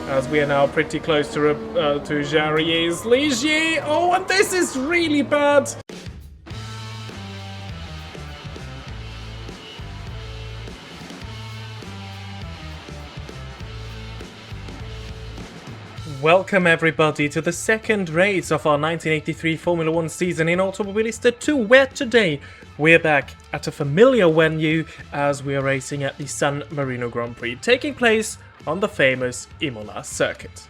as we are now pretty close to Jarrier's Ligier. Oh, and this is really bad. Welcome everybody to the second race of our 1983 Formula 1 season in Automobilista 2, where today we're back at a familiar venue as we are racing at the San Marino Grand Prix, taking place on the famous Imola circuit.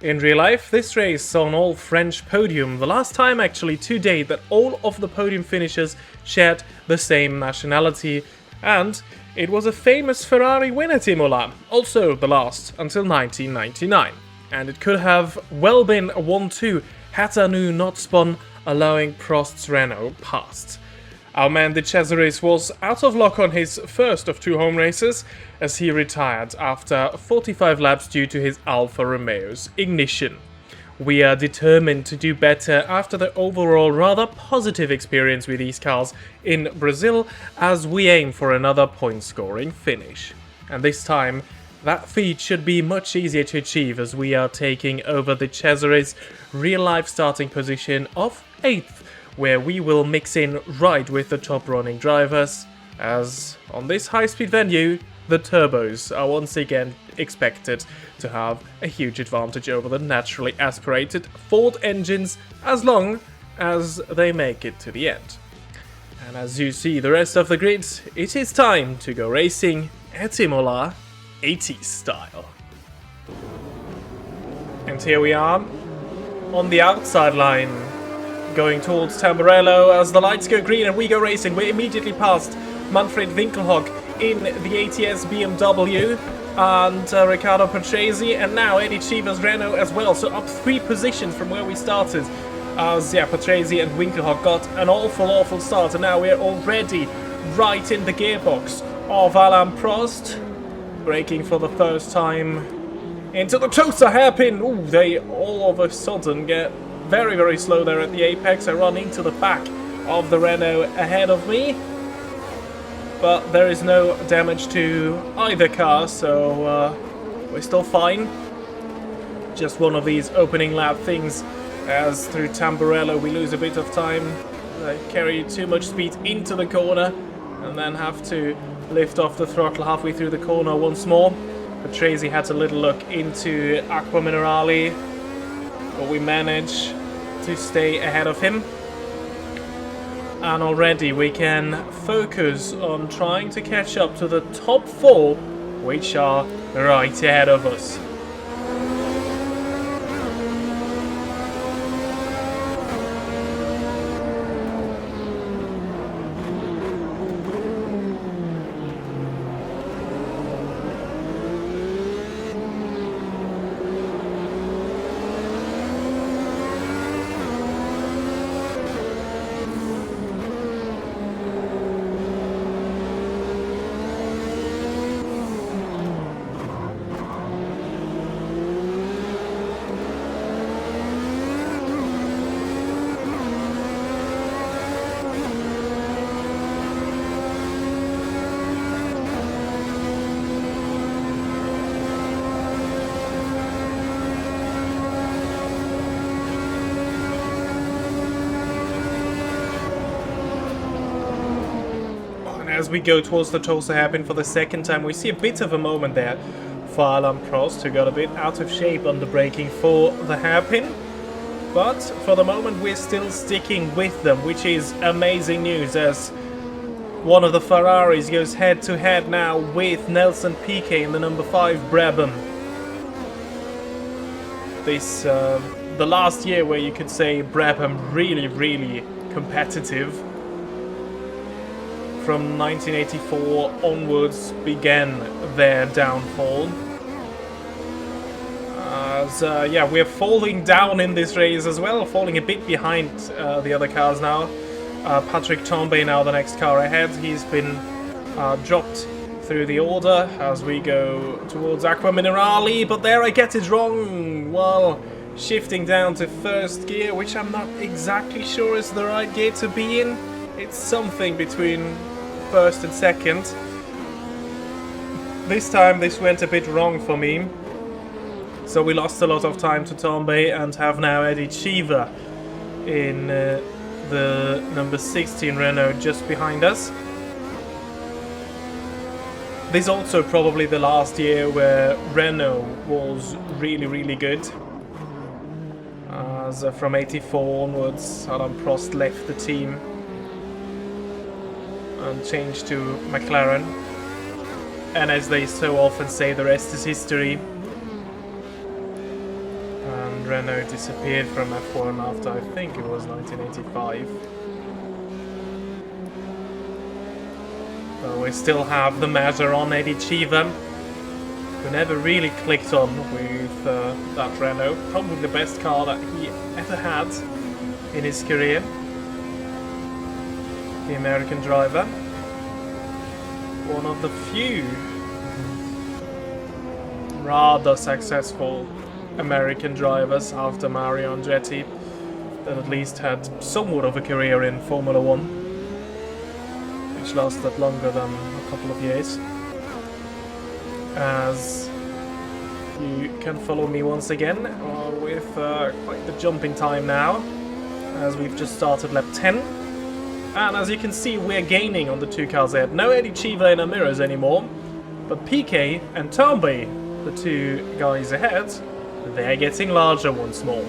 In real life, this race saw an all-French podium, the last time actually to date that all of the podium finishers shared the same nationality, and it was a famous Ferrari win at Imola, also the last until 1999. And it could have well been a 1-2 had Anu not spun, allowing Prost's Renault past. Our man De Cesaris was out of luck on his first of two home races, as he retired after 45 laps due to his Alfa Romeo's ignition. We are determined to do better after the overall rather positive experience with these cars in Brazil, as we aim for another point-scoring finish. And this time, that feat should be much easier to achieve as we are taking over De Cesaris' real-life starting position of 8th, where we will mix in right with the top-running drivers, as on this high-speed venue, the turbos are once again expected to have a huge advantage over the naturally aspirated Ford engines as long as they make it to the end. And as you see the rest of the grid, it is time to go racing at Imola 80s style. And here we are, on the outside line, going towards Tamburello as the lights go green and we go racing. We're immediately past Manfred Winkelhock in the ATS BMW and Riccardo Patrese, and now Eddie Cheever's Renault as well, so up 3 positions from where we started. As Patrese and Winkelhock got an awful start, and now we're already right in the gearbox of Alain Prost, braking for the first time into the closer hairpin. Ooh, they all of a sudden get very slow there at the apex. I run into the back of the Renault ahead of me, but there is no damage to either car, so we're still fine. Just one of these opening lap things, as through Tamburello we lose a bit of time. They carry too much speed into the corner and then have to lift off the throttle halfway through the corner once more. Patrese had a little look into Acqua Minerale, but we managed to stay ahead of him. And already we can focus on trying to catch up to the top 4, which are right ahead of us. As we go towards the Tulsa hairpin for the second time, we see a bit of a moment there for Alain Prost, who got a bit out of shape under braking for the hairpin. But for the moment we're still sticking with them, which is amazing news, as one of the Ferraris goes head to head now with Nelson Piquet in the number 5 Brabham. This, the last year where you could say Brabham really competitive. From 1984 onwards began their downfall. We're falling down in this race as well, falling a bit behind the other cars now. Patrick Tambay now the next car ahead. He's been dropped through the order as we go towards Acqua Minerale, but there I get it wrong while shifting down to first gear, which I'm not exactly sure is the right gear to be in. It's something between first and second. This time this went a bit wrong for me, So we lost a lot of time to Tombe and have now Eddie Cheever in the number 16 Renault just behind us. This is also probably the last year where Renault was really good. As from 84 onwards, Alain Prost left the team and changed to McLaren. And as they so often say, the rest is history. And Renault disappeared from F1 after, I think it was 1985. But we still have the measure on Eddie Cheever, who never really clicked on with that Renault. Probably the best car that he ever had in his career. The American driver. One of the few rather successful American drivers after Mario Andretti that at least had somewhat of a career in Formula 1, which lasted longer than a couple of years. As you can follow me once again with quite the jump in time now, as we've just started lap 10. And as you can see, we're gaining on the two cars ahead. No Eddie Cheever in our mirrors anymore, but Piquet and Tombe, the two guys ahead, they're getting larger once more.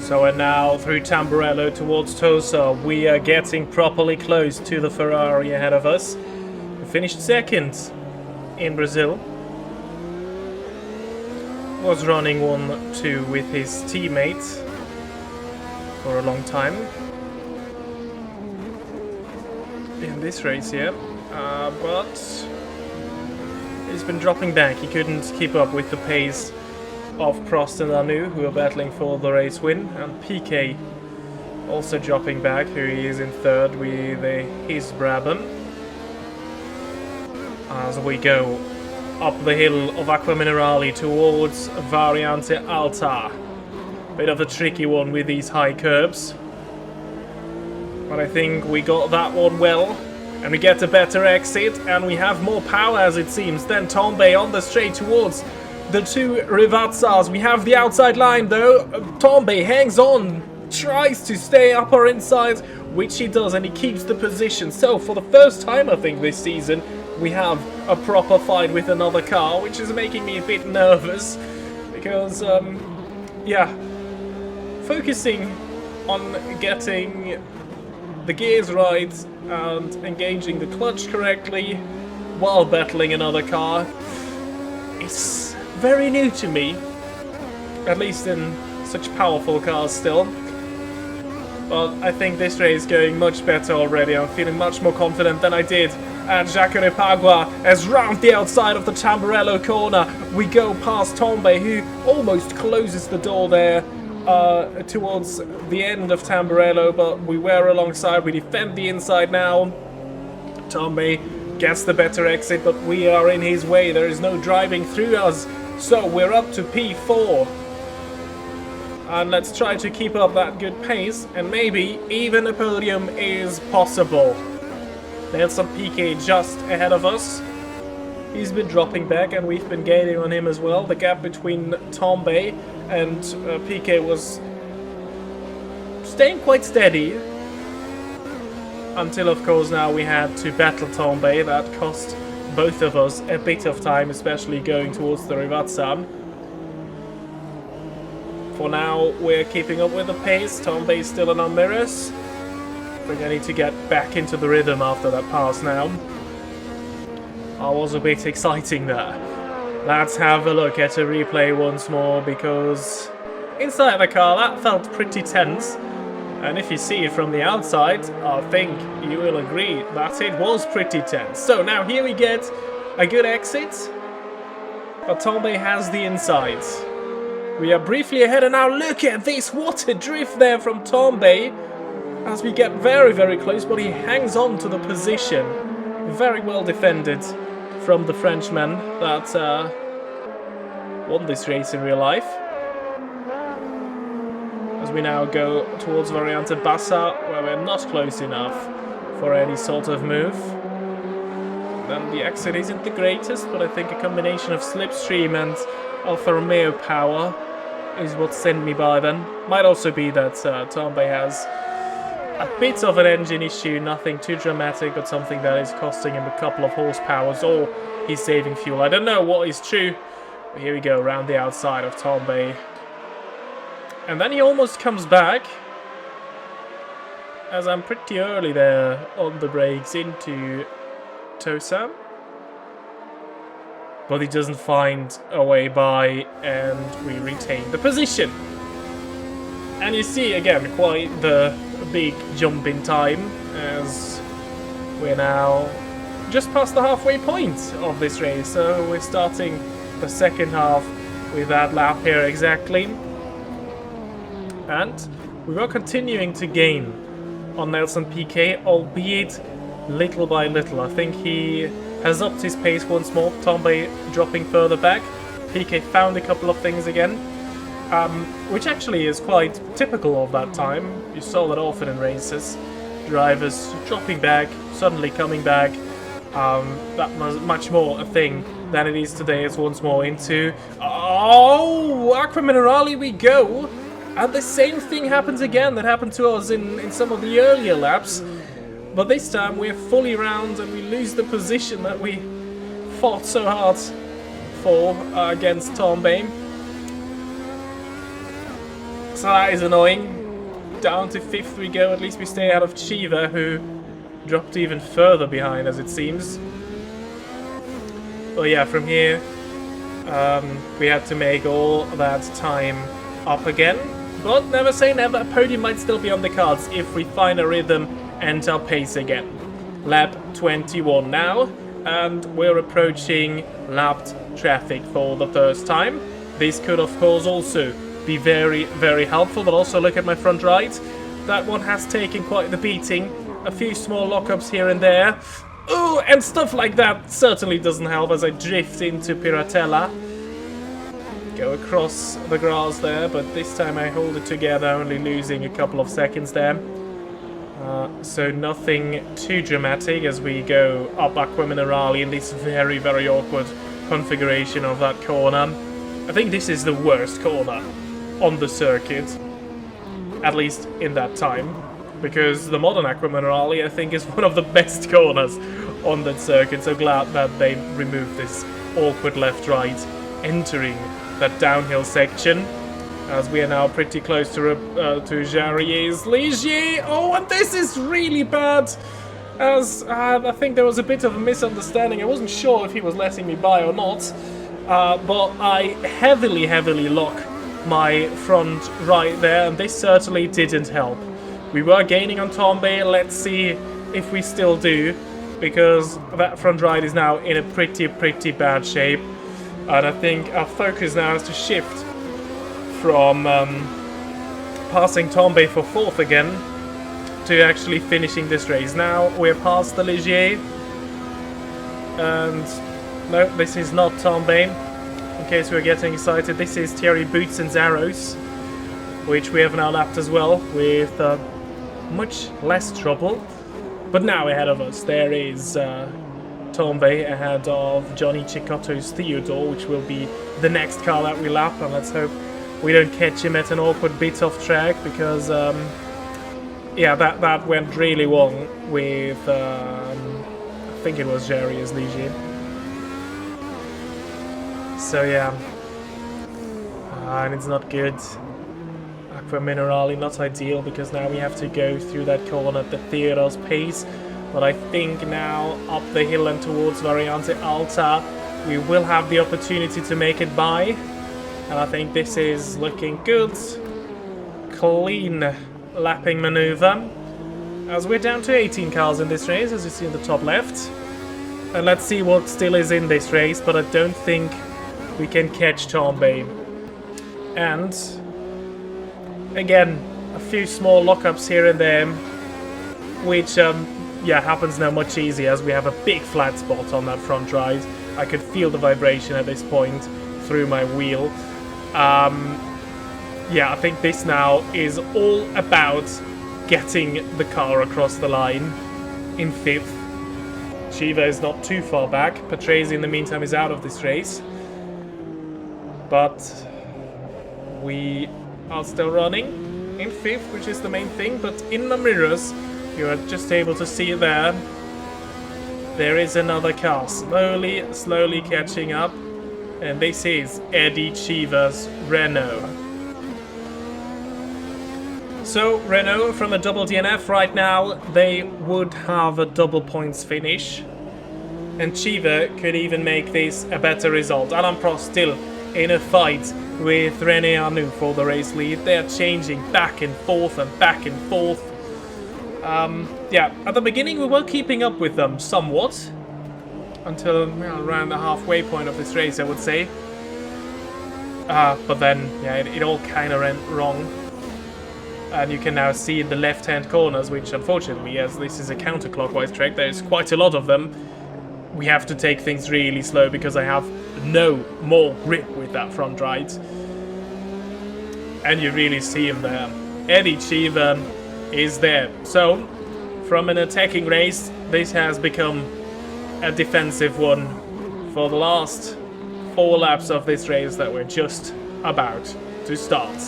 So we're now through Tamburello towards Tosa. We are getting properly close to the Ferrari ahead of us. We finished second in Brazil. Was running 1-2 with his teammate for a long time in this race here. But he's been dropping back. He couldn't keep up with the pace of Prost and Anu, who are battling for the race win, and Piquet also dropping back, who is in third with his Brabham. As we go up the hill of Acqua Minerale towards Variante Alta. Bit of a tricky one with these high curbs, but I think we got that one well, and we get a better exit, and we have more power as it seems than Tombe on the straight towards the two Rivazzas. We have the outside line though. Tombe hangs on, tries to stay up or inside, which he does, and he keeps the position. So for the first time I think this season, we have a proper fight with another car, which is making me a bit nervous, because yeah, focusing on getting the gears right and engaging the clutch correctly while battling another car is very new to me, at least in such powerful cars still. But I think this race is going much better already. I'm feeling much more confident than I did at Jacarepagua, as round the outside of the Tamburello corner we go past Tombe, who almost closes the door there towards the end of Tamburello, but we were alongside. We defend the inside now. Tombe gets the better exit, but we are in his way. There is no driving through us. So we're up to P4, and let's try to keep up that good pace, and maybe even a podium is possible. Nelson Piquet just ahead of us. He's been dropping back, and we've been gaining on him as well. The gap between Tombe and Piquet was staying quite steady, until of course now we had to battle Tombe. That cost both of us a bit of time, especially going towards the Rivazza. For now, we're keeping up with the pace. Tombe is still in our mirrors. I think I need to get back into the rhythm after that pass now. I was a bit exciting there. Let's have a look at a replay once more, because inside the car that felt pretty tense. And if you see it from the outside, I think you will agree that it was pretty tense. So now here we get a good exit. But Tombe has the inside. We are briefly ahead, and now look at this. What a drift there from Tombe as we get very, very close, but he hangs on to the position. Very well defended from the Frenchman that won this race in real life. As we now go towards Variante Bassa, where we're not close enough for any sort of move. Then the exit isn't the greatest, but I think a combination of slipstream and Alfa Romeo power is what sent me by then. Might also be that Tombe has a bit of an engine issue, nothing too dramatic, but something that is costing him a couple of horsepowers, or he's saving fuel. I don't know what is true. But here we go, around the outside of Tombe. And then he almost comes back, as I'm pretty early there on the brakes into Tosa. But he doesn't find a way by, and we retain the position. And you see, again, quite the big jump in time, as we're now just past the halfway point of this race. So we're starting the second half with that lap here exactly. And we were continuing to gain on Nelson Piquet, albeit little by little. I think he has upped his pace once more. Tombe dropping further back. Piquet found a couple of things again, which actually is quite typical of that time. You saw that often in races. Drivers dropping back, suddenly coming back. That was much more a thing than it is today. It's once more into... Oh! Aqua Minerale we go! And the same thing happens again that happened to us in some of the earlier laps. But this time we're fully round and we lose the position that we fought so hard for against Tombe. So that is annoying. Down to 5th we go. At least we stay out of Chiva, who dropped even further behind as it seems. Well, yeah, from here we had to make all that time up again. But never say never, a podium might still be on the cards if we find a rhythm and our pace again. Lap 21 now, and we're approaching lapped traffic for the first time. This could of course also be very, very helpful, but also look at my front right. That one has taken quite the beating. A few small lockups here and there. Ooh, and stuff like that certainly doesn't help as I drift into Piratella. Go across the grass there, but this time I hold it together, only losing a couple of seconds there. So nothing too dramatic as we go up Aqua Minerale in this very, very awkward configuration of that corner. I think this is the worst corner on the circuit, at least in that time, because the modern Aqua Minerale I think is one of the best corners on that circuit. So glad that they removed this awkward left-right entering that downhill section, as we are now pretty close to Jarrier's Ligier. Oh, and this is really bad, as I think there was a bit of a misunderstanding. I wasn't sure if he was letting me by or not, but I heavily lock my front right there, and this certainly didn't help. We were gaining on Tombe. Let's see if we still do, because that front right is now in a pretty bad shape. And I think our focus now is to shift from passing Tombe for 4th again to actually finishing this race. Now we're past the Ligier. And no, this is not Tombe. In case we're getting excited, this is Thierry Boutsen's Arrows, which we have now lapped as well with much less trouble. But now ahead of us there is Tombe ahead of Johnny Cicotto's Theodore, which will be the next car that we lap, and let's hope we don't catch him at an awkward bit off track, because yeah, that went really wrong with I think it was Jerry's Ligier. So yeah, and it's not good. Aqua Minerale not ideal because now we have to go through that corner at the Theodos pace. But I think now up the hill and towards Variante Alta, we will have the opportunity to make it by. And I think this is looking good. Clean lapping maneuver. As we're down to 18 cars in this race, as you see in the top left. And let's see what still is in this race, but I don't think we can catch Tombay. And again, a few small lockups here and there, which yeah, happens now much easier as we have a big flat spot on that front right. I could feel the vibration at this point through my wheel. Yeah, I think this now is all about getting the car across the line in 5th. Shiva is not too far back. Patrese in the meantime is out of this race. But we are still running in 5th, which is the main thing. But in the mirrors, you are just able to see it there. There is another car slowly catching up. And this is Eddie Chiva's Renault. So Renault from a double DNF right now, they would have a double points finish. And Chiva could even make this a better result. Alain Prost still in a fight with René Arnoux for the race lead. They are changing back and forth and back and forth. Yeah, at the beginning we were keeping up with them somewhat. Until around the halfway point of this race, I would say. But then, yeah, it all kind of went wrong. And you can now see the left-hand corners, which unfortunately, as this is a counterclockwise track, there's quite a lot of them. We have to take things really slow because I have no more grip with that front right. And you really see him there. Eddie Chiva is there. So, from an attacking race, this has become a defensive one for the last 4 laps of this race that we're just about to start.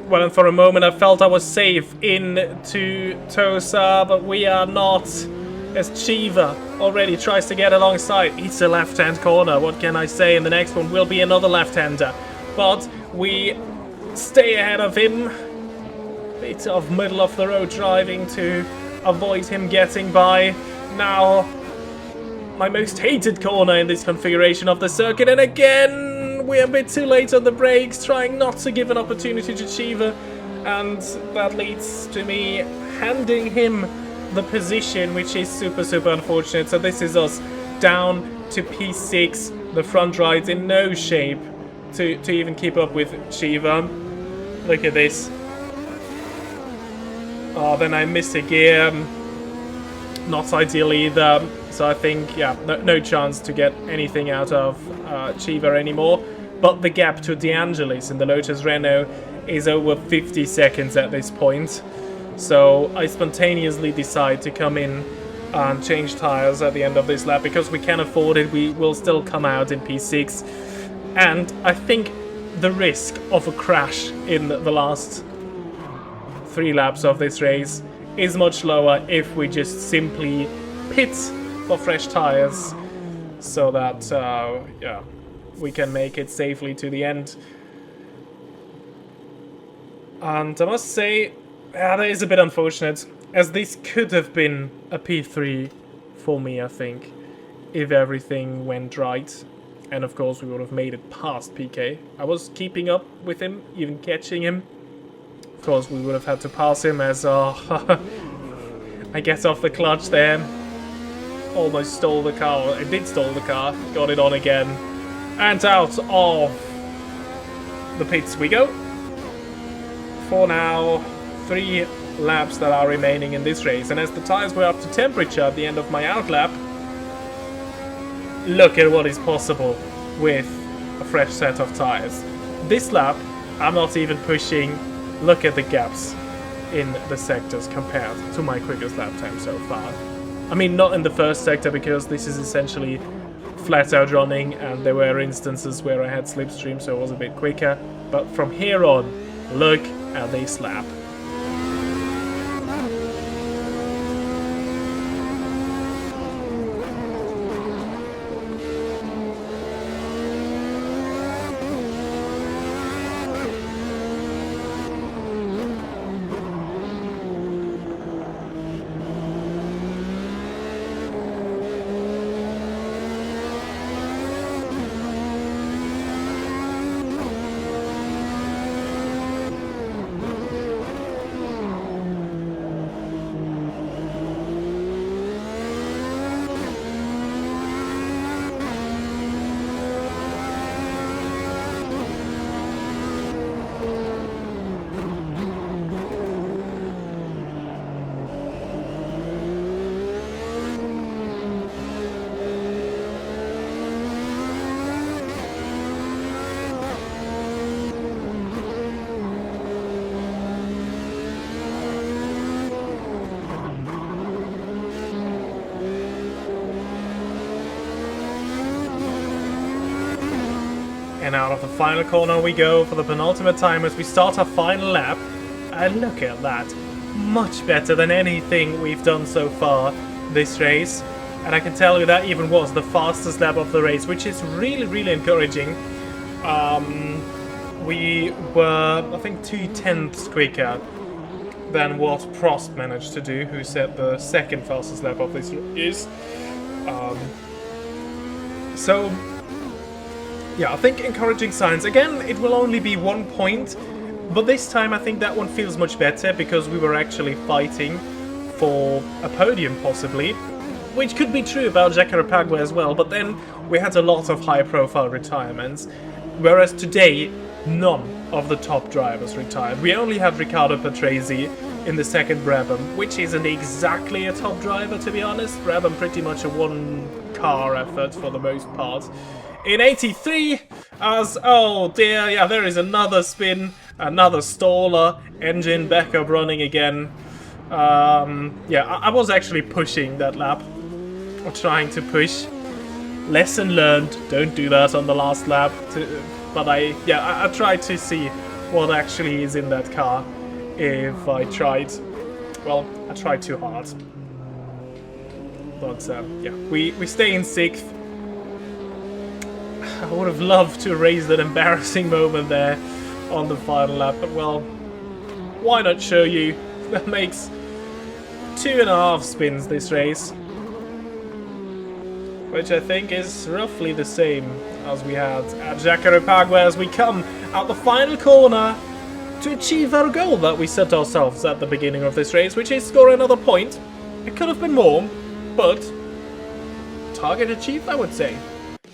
Well, and for a moment I felt I was safe into Tosa, but we are not. As Chiva already tries to get alongside. It's a left-hand corner, what can I say? And the next one will be another left-hander. But we stay ahead of him. Bit of middle of the road driving to avoid him getting by. Now, my most hated corner in this configuration of the circuit, and again we're a bit too late on the brakes, trying not to give an opportunity to Chiva, and that leads to me handing him the position, which is super unfortunate. So this is us down to P6, the front ride's in no shape to even keep up with Chiva. Look at this. Oh, then I miss a gear. Not ideal either. So I think, yeah, no chance to get anything out of Chiva anymore. But the gap to De Angelis in the Lotus Renault is over 50 seconds at this point. So I spontaneously decide to come in and change tires at the end of this lap because we can afford it. We will still come out in P6. And I think the risk of a crash in the last 3 laps of this race is much lower if we just simply pit for fresh tires so that yeah, we can make it safely to the end. And I must say, that is a bit unfortunate, as this could have been a P3 for me, I think, if everything went right. And of course we would have made it past PK. I was keeping up with him, even catching him. Of course we would have had to pass him as I get off the clutch there. Almost stole the car. I did stole the car. Got it on again. And out of the pits we go. For now, 3 laps that are remaining in this race. And as the tires were up to temperature at the end of my outlap, look at what is possible with a fresh set of tires. This lap, I'm not even pushing. Look at the gaps. in the sectors compared to my quickest lap time so far. I mean, not in the first sector, because this is essentially flat out running, and there were instances where I had slipstream, so it was a bit quicker. But from here on, look at this lap. And out of the final corner we go for the penultimate time as we start our final lap. And look at that. Much better than anything we've done so far this race. And I can tell you that even was the fastest lap of the race, which is really, really encouraging. We were, I think, 2/10 quicker than what Prost managed to do, who set the second fastest lap of this race. So, yeah, I think encouraging signs. Again, it will only be 1 point, but this time I think that one feels much better because we were actually fighting for a podium, possibly. Which could be true about Jacarapagua as well, but then we had a lot of high-profile retirements, whereas today, none of the top drivers retired. We only had Riccardo Patrese in the second Brabham, which isn't exactly a top driver, to be honest. Brabham pretty much a one-car effort for the most part. In 83, as, oh dear, yeah, there is another spin, another staller, engine backup running again. Yeah, I was actually pushing that lap, or trying to push. Lesson learned, don't do that on the last lap. But I tried to see what actually is in that car if I tried. Well, I tried too hard. But yeah, we stay in 6th. I would have loved to raise that embarrassing moment there on the final lap, but well, why not show you? That makes 2.5 spins this race, which I think is roughly the same as we had at Jacarapagua as we come out the final corner to achieve our goal that we set ourselves at the beginning of this race, which is score another point. It could have been more, but target achieved, I would say.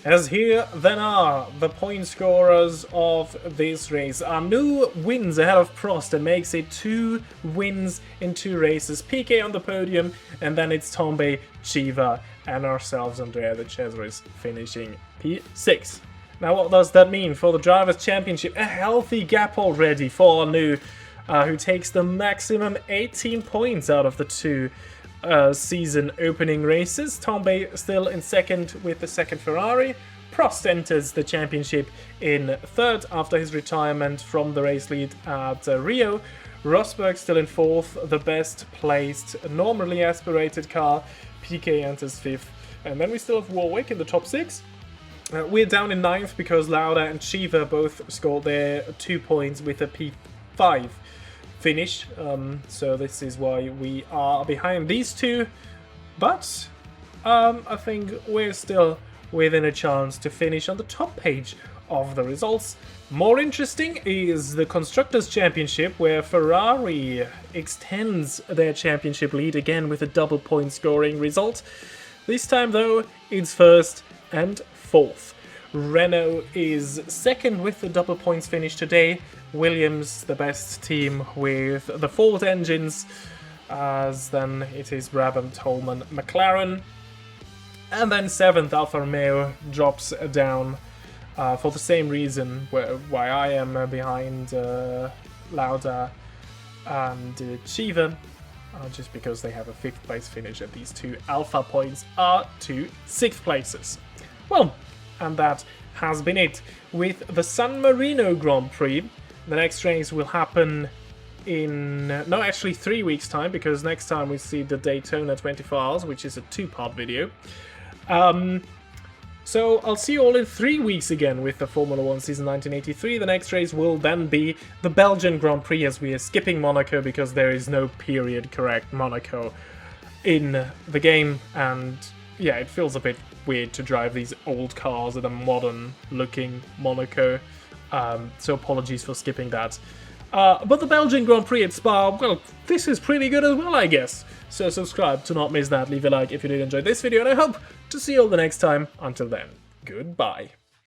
As here then are the point scorers of this race. Anu wins ahead of Prost and makes it 2 wins in 2 races. PK on the podium, and then it's Tombe, Chiva, and ourselves, Andrea de Cesaris, finishing P6. Now what does that mean for the Drivers' Championship? A healthy gap already for Anu, who takes the maximum 18 points out of the 2 season opening races. Tombe still in 2nd with the 2nd Ferrari. Prost enters the championship in 3rd after his retirement from the race lead at Rio. Rosberg still in 4th, the best placed, normally aspirated car. PK enters 5th. And then we still have Warwick in the top 6. We're down in 9th because Lauda and Chiva both scored their 2 points with a P5 finish. So this is why we are behind these 2. But I think we're still within a chance to finish on the top page of the results. More interesting is the Constructors' Championship, where Ferrari extends their championship lead again with a double point scoring result. This time though, it's 1st and 4th. Renault is 2nd with the double points finish today. Williams, the best team with the Ford engines, as then it is Brabham, Tolman, McLaren. And then 7th, Alfa Romeo drops down for the same reason why I am behind Lauda and Chiva, just because they have a 5th place finish, and these 2 alpha points are 2 6th places. Well, and that has been it with the San Marino Grand Prix. The next race will happen in, no, actually 3 weeks time, because next time we see the Daytona 24 Hours, which is a 2-part video. So I'll see you all in 3 weeks again with the Formula 1 season 1983. The next race will then be the Belgian Grand Prix, as we are skipping Monaco because there is no period correct Monaco in the game, and yeah, it feels a bit weird to drive these old cars in a modern looking Monaco, so apologies for skipping that. But the Belgian Grand Prix at Spa, well, this is pretty good as well, I guess. So subscribe to not miss that, leave a like if you did enjoy this video, and I hope to see you all the next time. Until then, goodbye.